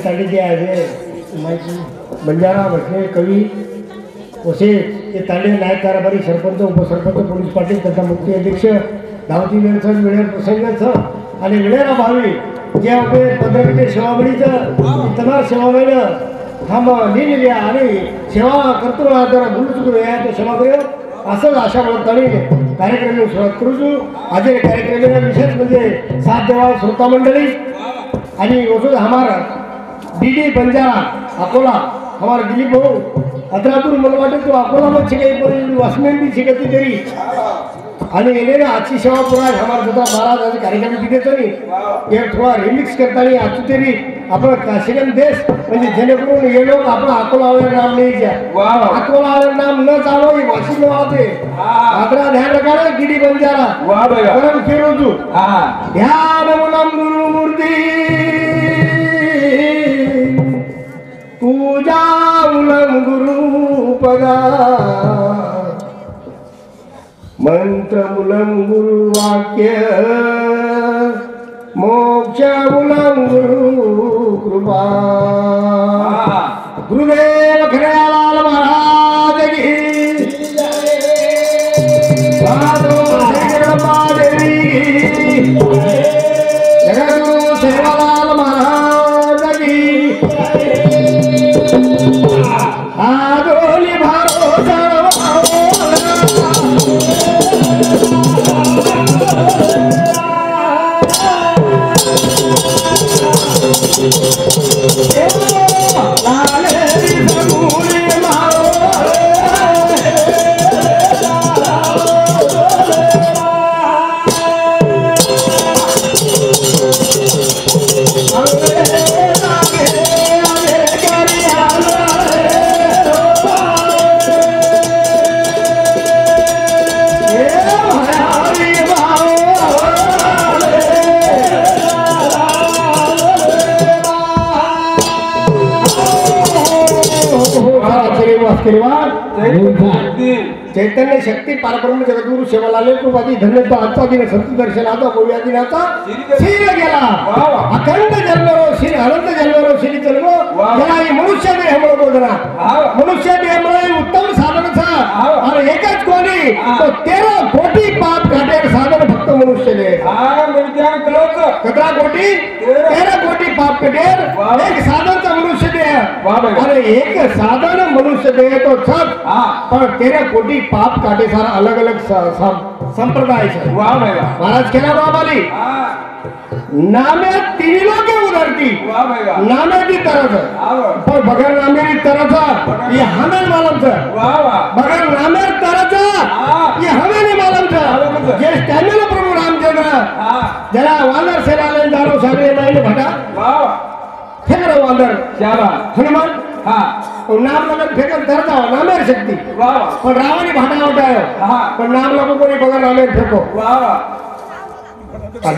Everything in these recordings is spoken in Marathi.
ताली जे आहे माहिती बंजारा भटणे कवी वसे ते ताले नायक कारभारी सरपंच उपसरपंच पोलीस पाटील तथा मुख्य अध्यक्ष धावती व्यवसाय वेळेवर प्रसंगाचं आणि वेळेला भावी जे आपले 15 मिनिटे सेवाबळीचं इतनार सेवाबळीनं हा मग लिहिलेली आणि सेवा करतो जरा भूल चुकलो या तो सेवा करू असंच आशा म्हणतानी कार्यक्रमाला सुरुवात करू आज कार्यक्रमाला विशेष म्हणजे साथ देवा श्रोता मंडळी आणि वसूल हमारा डीडी बंजारा अकोला हमारा दिलीप भाऊ अतरातून मला वाटतं तो अकोला मग शिकाई पण वासमेन भी शिकती तरी आणि येणे आजची सेवा पुरा हमारा दादा महाराज आज कार्यक्रम तिथेच नाही एक थोडा रिमिक्स करताना आजची तरी आपण काशीगन देश म्हणजे जेणेकरून हे लोक आपण अकोला नाम नाही घ्या अकोला नाम न चालव ही वाशी नाव होते मात्र ध्यान रखा गिडी बंजारा परम फिरोजू ध्यान मुलम गुरु मूर्ती पूजा मुलम गुरु पदा मंत्र मुलम गुरु वाक्य मोक्ष मुलम गुरु कृपा गुरुदेव खऱ्यालाल महाराज की साधु जगदंबा देवी की जगद्गुरु सेवालाल महाराज की आदोली भरोसा चैतन्य शक्ती पारब्रह्म जगद्गुरु सेवालाले कृपादी धन्यता आजचा दिन सत्य दर्शनाचा गोव्या दिनाचा श्री गेला अखंड जन्मरो श्री अनंत जन्मरो श्री जन्म गेला ही मनुष्य देह म्हणून बोलना मनुष्य देह म्हणून उत्तम साधनचा आणि एकच कोणी तो 13 कोटी पाप काटेर साधन फक्त मनुष्य देह कतरा कोटी 13 कोटी पाप काटेर एक साधनचा मनुष्य देह आणि एक साधन मनुष्य देह तो सब पर 13 कोटी पाप काटे सारा अलग अलग संप्रदाय है महाराज केला बाबाली नामे तीन लोग उधरती नामे की तरफ पर बगैर नामे की तरफ ये हमें मालूम था बगैर नामे तरफ ये हमें नहीं मालूम था ये स्टैमिना प्रभु रामचंद्र जरा वानर सेना ले दारो सागरे मायने भटा फेंक वानर हनुमान और नाम लगन फेंकन धर जाओ नामेर शक्ति पर रावणी भाटा उठायो पर नाम लोगों को नहीं बगैर नामेर फेंको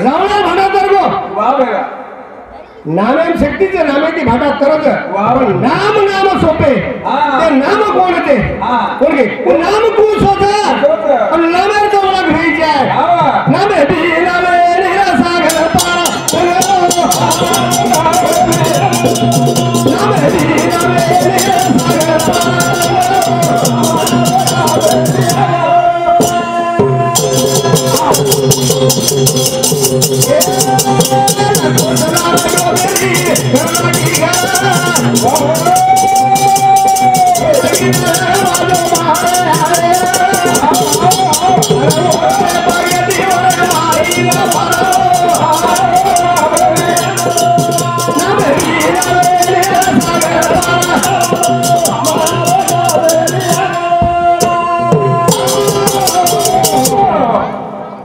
रावणा भाटा तरगो नामे शक्ति से नामे की भाटा तरग पर नाम नाम सोपे ते नाम कोण ते कोण के वो नाम कौन सोता और नामेर तो अलग नहीं जाए नामे भी नामे निरा सागर पारा नामे भी नामे निरा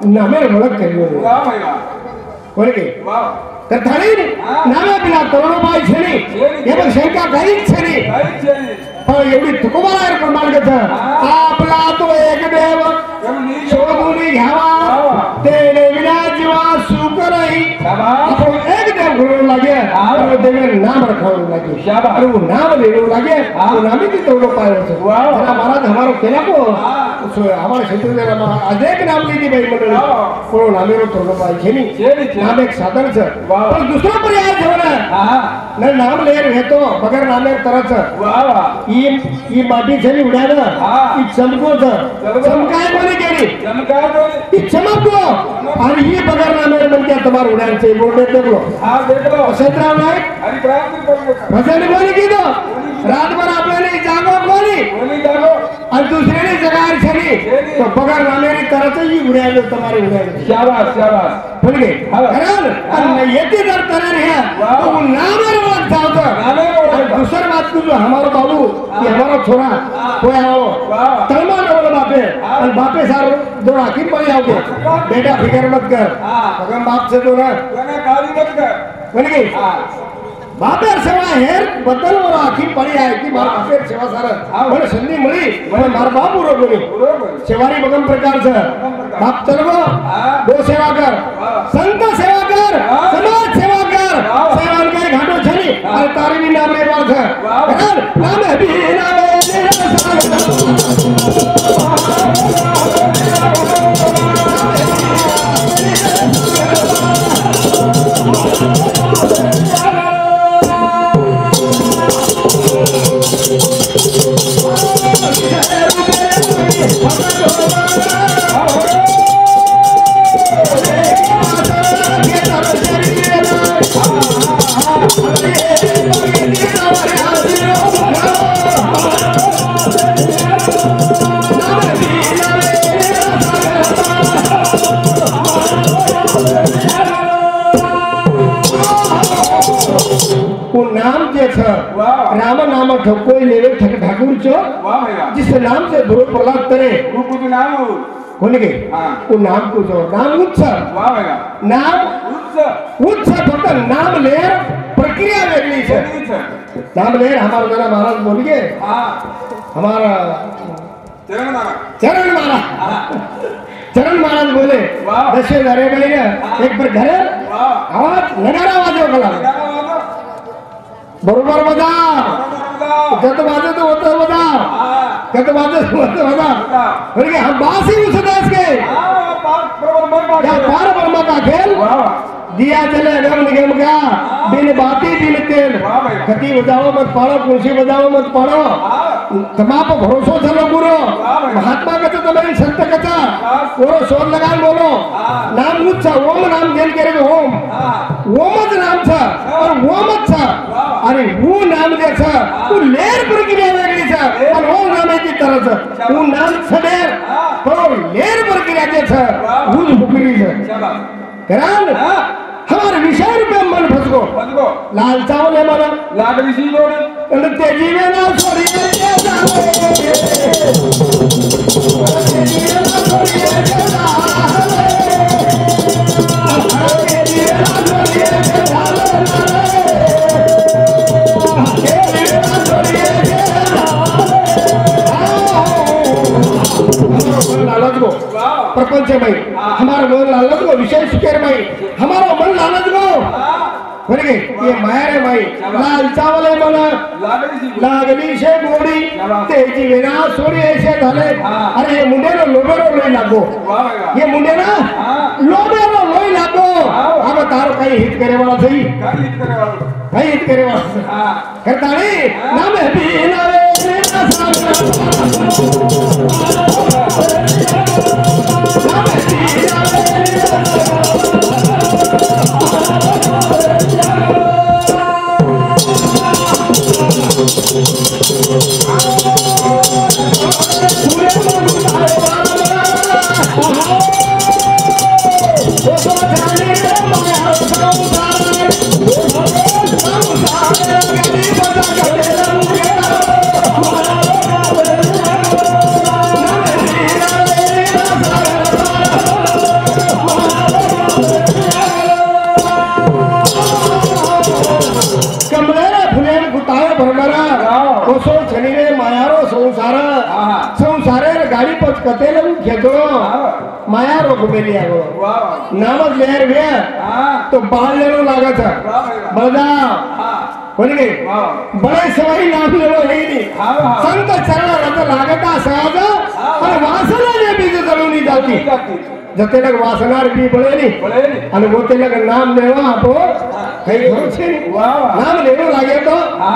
नामे ओळख केली कोण के तर थाळी नामे बिना तरुणबाई छेनी हे बघ शंका काहीच छेनी पण एवढी तुकोबाला प्रमाण करत आपला तो एक देव शोधून घ्यावा ते विना जीवा सुख नाही आपण एक देव घडवून लागे देवे नाम रखावं लागे शाबाश। अरे वो नाम लेने लागे हाँ। वो नाम ही तो पाए होते वाह। जना महाराज हमारो केला को हाँ। हमारे क्षेत्र में अनेक नाम लीधी भाई मंडळी हाँ। कोण नामेरो तोडो पाए छेनी छेनी। नाम एक साधन છે वाह। પણ दूसरा पर्याय છે ને હા ને નામ લેર हेतो बगर नामे तरच વાહ વાહ ई माटी છે ની उड्याना हाँ। ई चमको છે चमको। चमकाय कोणी केली चमका दो ई चमको आणि ही बगर नामे म्हणजे તમાર उड्यान છે बोलते देखलो हाँ देख लो वसंतराव नाईक हरी प्राप्ति करो भजन कोणी कीधो रातभर आपल्याला जागो कोणी बोली जागो आणि दुसऱ्याने जगार छली तो बगर नामेरी तरच ही उड्यान તમારી उड्यान शाबाश शाबाश बोल गए हाँ। कारण आणि येते जर तरर है वाह। तो वो नामे ओळख जावतो नामे ओळख और दूसर बात को जो हमारा बाबू ये हमारा छोरा कोई आओ वाह। तलमा न बोलो बापे और बापे सारो दो आखिर पर आओगे बेटा फिकर मत कर हाँ। अगर बाप से तो ना कोने काली मत कर बोल गई हाँ बापे सेवा हेर बदल और आखिर पड़ी आहे की मार बापे सेवा सारा मला संधी मिळी पण मार बापू रो बोली बरोबर सेवारी बगम प्रकारचं बाप चलगो दो सेवा कर संत सेवा कर समाज सेवा कर सेवान काय घाटो छली और तारी भी नाम रे बात है नाम भी नाम वो नाम जे छ वाह। राम नाम ठोकोई लेवे ठक ठाकुर चो वाह भैया जिस नाम से गुरु प्रहलाद करे रूप के नाम हो बोल गए हाँ। वो नाम को जो नाम उच्च वाह भैया नाम उच्च उच्च फक्त नाम लेर प्रक्रिया वेगळी છે बोली छे नाम लेर हमारा जरा महाराज बोल गए हाँ हमारा चरण मारा चरण महाराज हाँ चरण महाराज बोले वाह। दशे घरे बहिरे एक बार घरे वाह आवाज नगारा वाजव कला गाना वाजो बरोबर बजा बरोबर जत वाजत होतं बजा हाँ कत वाजत होतं बजा म्हणजे हम बासी उसदास के हाँ बरोबर या पार ब्रह्मा का खेल वाह दिया चले गम निगम का बिन बाती बिन तेल वाह भैया। कति बजाओ मत पाड़ो कुर्सी बजाओ मत पाड़ो हाँ तमाप भरोसो चलो गुरु वाह भैया। महात्मा कथा तुम्हारी संत कथा वाह। ओरो शोध लगान बोलो हाँ। नाम उच्च ओम नाम जेल करे ओम हाँ ओमच नाम छ और ओमच छ वाह। अरे वो नाम जे छ वो लेर प्रक्रिया वेगळी छ और ओम नामाची तरह छ वो नाम छडेर हाँ। पण लेर प्रक्रिया जे छ वाह। वो भुकरी छ शाबाश करान हाँ हमारे विषय रूपे मन फसको बजगो लाल चावल है माना लागली सी जोड़ी અને તેજી વેના છોડીએ તે જાવે તેજી વેના છોડીએ તે જાવે તેજી વેના છોડીએ તે જાવે તેજી વેના છોડીએ તે जावे लालच गो वाह प्रपंच भाई हमारा मन लालच गो विषय सुकेर भाई हमारा मन लालच गो हाँ बोल गए ये माया रे भाई लाल चावल है माना लागली सी लागली शे गोडी तेजी विना सोडी ऐसे झाले अरे हे मुंडेनो लोबेरो लोई लागो वाह भैया ये मुंडेना हाँ लोबेरो लोई लागो अब तारो काही हित करे वाला सही काली हिट करे वालो काही हित करे वाला हाँ करताणी नाम है बीना रे ना सामना नाम है बीना कमलेरा फुलेन गुताय भरमरा कोसो छनीरे मायारो संसार हाँ। संसारे गाडी पच कतेल खेचो हाँ। मायारो घुमेली आगो वाह नामच लेर वे हाँ तो बाळ लेनो लागत वाह भैया बळदा हाँ बोल गे वा बळे सवाई नाम लेवो हे नी हा वा संत चरण रथ लागता सहज आणि वासना जे बीज जळूनी जाती जते लग वासनार बी बळेनी बोले અને પોતે લગ નામ લેવા આપો કઈ ખરું છે ને? વાહ નામ લેવું લાગે તો હા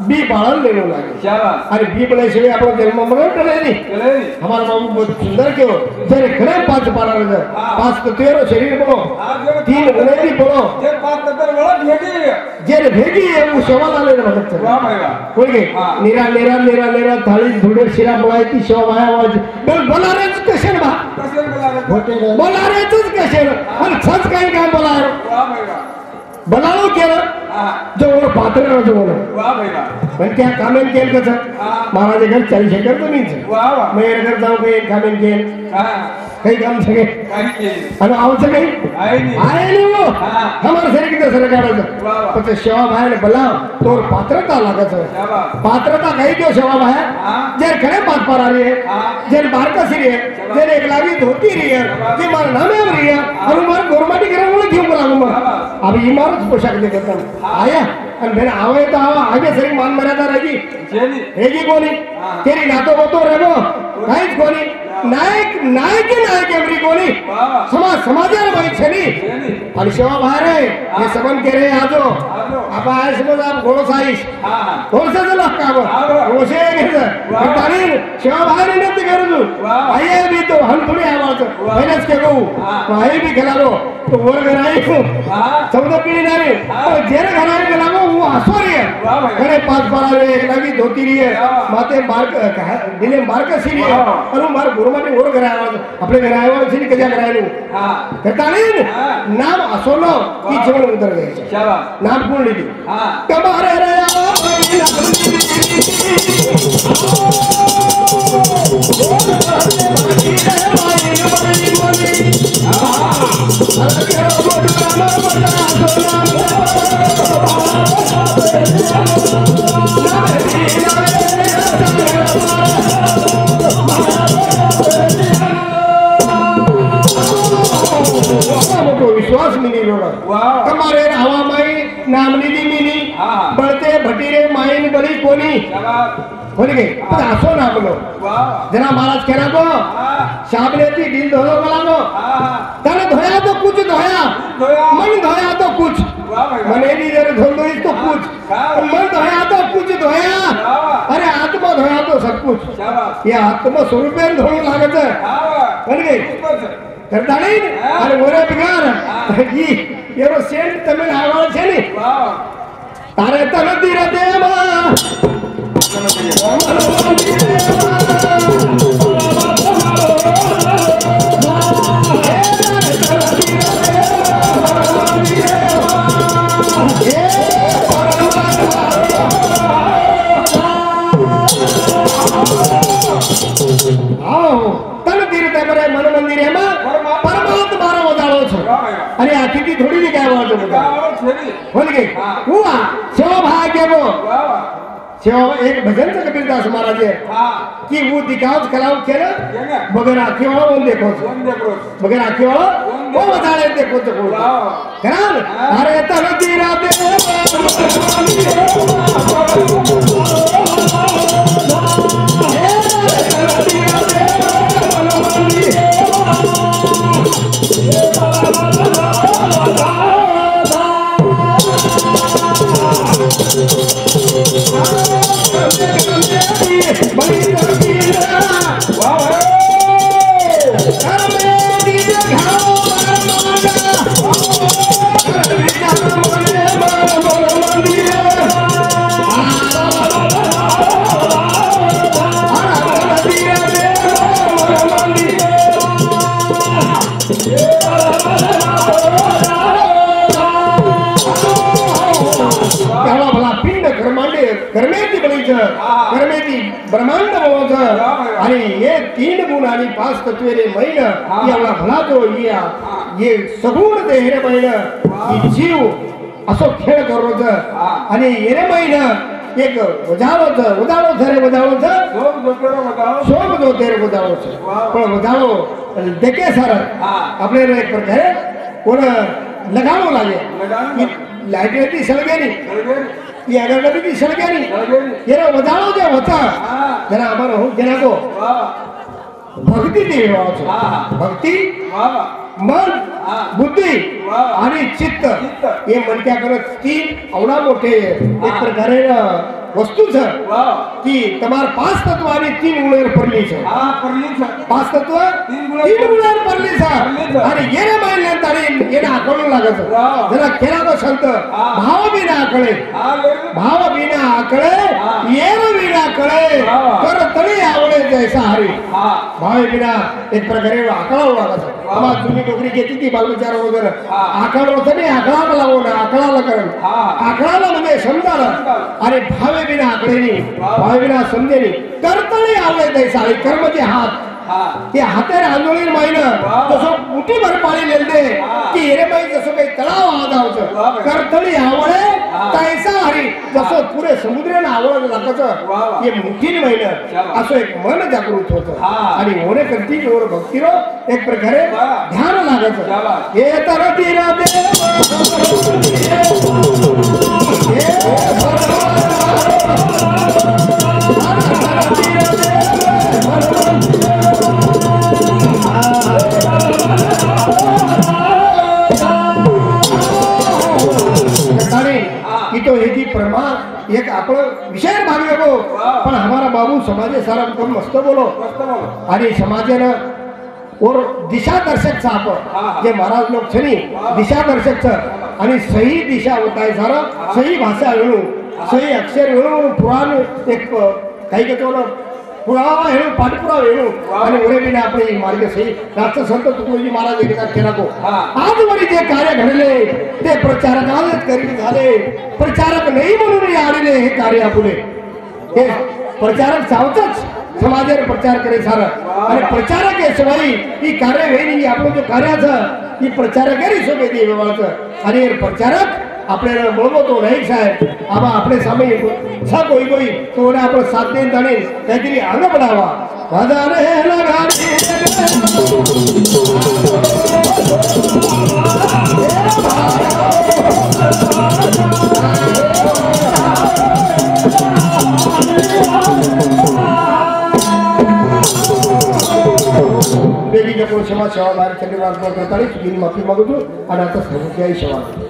બી બાળન લેવું લાગે શાબાશ અને બી બળે છે આપણો જન્મ મરણ ટળે નહીં બોલે हमारा बाबू बहुत सुंदर क्यों जरे घणे पांच पारा है पांच तो तेरो शरीर बोलो આ જો तीन गुणे भी बोलो જે પાંચ નંબર વાળા ભેગી जेरे भेगी है वो सेवा लाले भगत है વાહ ભાઈ વાહ बोल गए हाँ। निरा निरा निरा निरा थाली धुड़े शिरा बोलायती शो आया आवाज बोला रे कशन बा કસર બોલાવે बोला रे तुझ कशन और सच काही काम बोला વાહ ભાઈ વાહ बनालो केलं હા जो वर पात्र जो बोलो વાહ ભાઈ વાહ पण त्या कामेन केल कसं હા महाराज घर 40 एकर जमीन છે વાહ વાહ मैं घर जाऊ काही कामेन केल હા काही काम सगळे કાઈ કે અને આવશે काही આઈ ની आए नहीं वो हाँ। हमारे शरीर की तरह काढा वाह, वाह। પછી સેવા ભાઈ ને બોલાવ તોર પાत्रતા લાગે છે શાબાશ पात्रता कही क्यों सेवा भाई हाँ। जे खड़े बात पर आ रही है हाँ। जे बार का सिरी है जे एक लागी धोती रही है जे मार नाम है रही है और मार गोरमाटी करे वो क्यों बोला मैं शाबाश। अब इमारत पोशाक दे करता आया और मैंने आवे तो आवा आगे शरीर मान मर्यादा रहेगी જેની रहेगी कोनी हाँ। तेरी नातो बोतो रेगो काहीच कोनी नायक नायक नायक एवरी कोनी વાહ समाज समाजाला माहित छनी જેની आणि सेवा बाहेर आहे हे सबन के रे आजो આજો आपण आहे समज आप गोळो साईश હા હા थोडस झालं का हा. ओशे घ्यायचं वा. आणि सेवा बाहेर येण्यात गरजू वा. आई बी तो हम थोडी आवाज वा. पहिलेच के गहू हा. आई बी गेलालो तो वर घराई હા चौदा पिढी नाही हा. जेरे घराई गेलालो वो हसो रे वा भाई. घरे पाच पारा रे एक लागी धोती रे वा. माते बारक दिले बारक सिरी वा. आणि मार गुरुमाटी वर घरा आवाज आपले घरा आवाज सिरी कजा घरायलो હા करताळीन हा. नाम असोलो की वा. जीवन उतर गए શાબાશ नाम कोण लिहिली હા कमारे रे विश्वास मिनी लोड़ा વાહ कमारे हवा माई नाम लिहिली मिनी હા बळते भटीरे माईन बळी कोणी શાબાશ बोल गए पण असो ना बोलो વાહ जना महाराज करा को હા साबले थी दिल धोलो बोलानो હા तने धोया तो कुछ धोया ધોયા मन धोया तो कुछ વાહ ભાઈ વાહ मने भी जरे धो दो तो कुछ हाँ। मन धोया तो कुछ धोया વાહ अरे आत्मा धोया तो सब कुछ શાબાશ ये आत्मा स्वरूपे धोळू लागत હા बोल गए ઉપર છે करता नहीं हाँ। अरे मोरे बिगार ई एरो सेंट तमिल आवाज छे ने વાહ तारे तन तीर देवा आओ तन तीर ते बरे मन मंदिर एमा परमात्मा रो वदाळो छे વાહ ભાઈ વાહ अरे आखी ती थोड़ी जी काय वाजो बता ગાવ છેની बोल गए हाँ। हुआ सेवा भाग्य वो વાહ વાહ सेवा एक भजन से कबीरदास महाराज है હા कि वो दिखाव कराव केलं કેને बगर आखी वाला वो देखो વંદે પ્રોસ बगर आखी वाला वो वदाळे देखो तो कोण વાહ कराल अरे तन तीरा दे વાહ त्याला भला पिंड कर्मांडे कर्मेती बळीच कर्मेती ब्रह्मांड बोलच आणि हे तीन गुण आणि पाच तत्वे रे मैन याला भला तो ये सगुण देह रे मैन ही जीव असो खेळ करोच आणि येरे मैन एक वजाळोच वजाळोच रे वजाळोच લોક જોતેરો બતાવો सोम जो तेरे वजाळो છે પણ વજાળો દેખે સર આપણે એક પ્રકારે કોણ લગાડો લાગે લગાડો. લાઈટ એટલી સળગે નહીં બરોબર એ અગરબત્તી સળગાવી એનો વધારો જે હતા જેના અમારો હું જેના કો ભક્તિ દેવી વાળો છે ભક્તિ મન બુદ્ધિ અને ચિત્ત એ મન ક્યાં કરે તીન અવડા મોટે એક પ્રકારે વસ્તુ છે કે તમાર પાંચ તત્વ અને તીન ગુણેર પરલી છે પાંચ તત્વ તીન ગુણેર પરલી છે અને એને માઈને તારી એને આકળ લાગે છે જરા કેરા તો સંત ભાવ વિના આકળે ભાવ વિના આકળે એર વિના આકળે કર તળી આવડે જૈસા હરી ભાવ વિના એક પ્રકારે આકળા લાગે છે અમાર જૂની ડોકરી કહેતી હતી બાલ બચારો વગર આકળો છે ને આકળા લાવો ને આકળા લગન આકળા મને સમજાવ અરે ભાવે વિના આકળે નહીં ભાવે વિના સમજે નહીં કરતળી આવડે જૈસા કર્મ જે હાથ કે હાથે આંદોલન માઈને જસો ઉઠી ભર પાણી લેલ દે કે એરે ભાઈ જસો કઈ તળાવ આદાવ છે કરતળી આવડે તૈસા હરી જસો પૂરે સમુદ્રના આવડે લાગે છે એ મુઠ્ઠી માઈને આસો એક મન જાગૃત હોતો અને ઓને કરતી ઓર ભક્તિનો એક પ્રકારે ધ્યાન લાગે છે એ તરતી રાધે तो हेजी प्रमा एक આપણો વિષય ભાગ્યો કો પણ हमारा बाबू समाजे सारा कम मस्त बोलो आणि समाजेना और दिशा दर्शक साप जे महाराज लोग छनी दिशा दर्शक छ आणि सही दिशा होता है सारा सही भाषा वेणू सही अक्षर वेणू पुराण एक काही कहतो ना पुरावा हेणू पाठपुरा वेणू आणि ओरे बिना आपली मार्ग सही राष्ट्र संत तुकोजी महाराज एकदा केला को आज वरी जे कार्य घडले ते प्रचारक आलेच करीत झाले प्रचारक नाही म्हणून आलेले हे कार्य आपले हे प्रचारक चावतच समाजाने प्रचार करे सारा आणि प्रचारक हे सवाई ही कार्य वेणी आपलं जो कार्याचं ही प्रचारक आहे सोबत व्यवहाराचं आणि हे प्रचारक आपल्याला बोलवतो तो नाही साहेब आबा आपले सामे सा कोई कोई तो ने आपण साथ देन ताणे काहीतरी अंग बढावा माझा रे लगाडी बेगी जपो सेवा सेवा बाहेर चंडी वाजवा करताना चुकीने माफी मागतो आणि आता सर्व सेवा